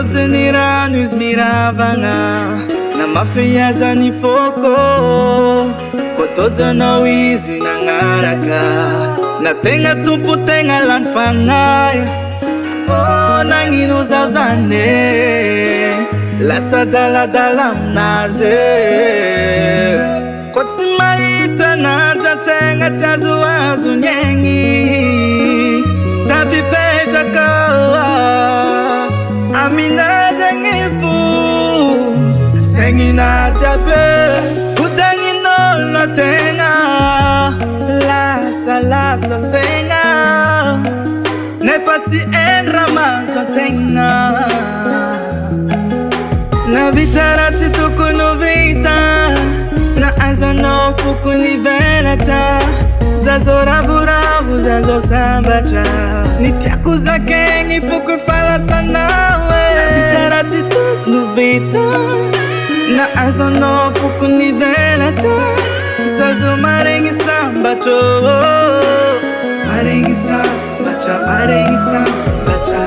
Rodziny rano izy miravagna na mafeaza ny foko kotojanao izy nagnaraka na tegna tompo tegna lany fagnahy nagnino zaho zany lasa daladala aminazy koa tsy mahita naja tegna tsy azoazo niaigny tsy tafipetraka aminazy agny fo saigny najiaby hodagnin'olona tegna lasa saigna nefa tsy endra maso ategna navita raha tsy tokony ho vita na azanao fokony velatra zazo ravoravo zazo sambatra ny tiako zakegny foko falasanao navita raha tsy tokony ho vita na azanao fokony velatra zazo maregny sambatra maregny sambatra maregny sambatra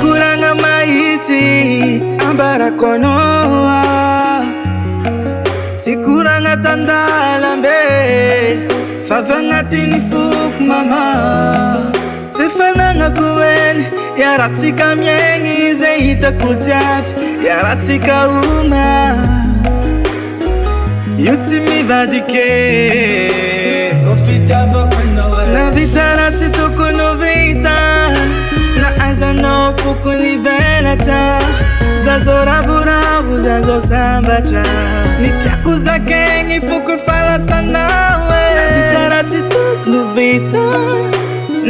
kuranga maiti ambarakonoa sikuranga tandalambe favangatini fuk mama sifananga kuweni yaratika miengi zeita kujapi yaratika uma yutimi vadike kofitava kwenowe na vitara titukuno vita na azano fukuni velatra zazo ravoravo zazo sambatra ny tiako zakegny foko falasanawe vitara tsy tokony ho vita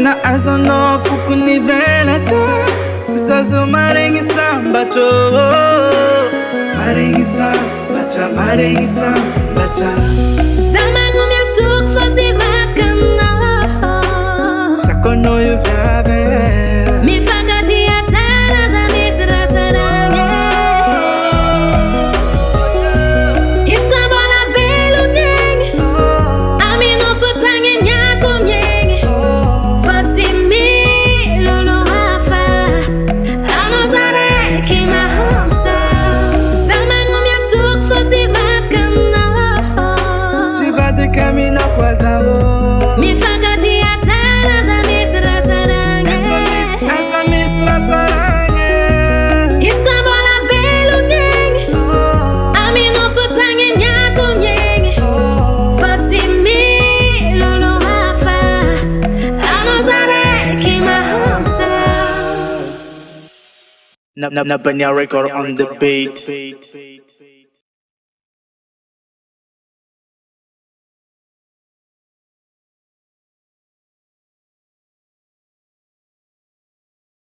na azano fokony velatra zazo maregny sambatra maregny sambatra maregny sambatra Zamago minha tuk fosse vatkana takono io viave Camina kwazao mifagadia tena za misra sarange asa misra sarange iskambona velu nyenge amino futange nyako nyenge Fatimi lolo hafa anozare kimahamsa Nabanya record on the beat.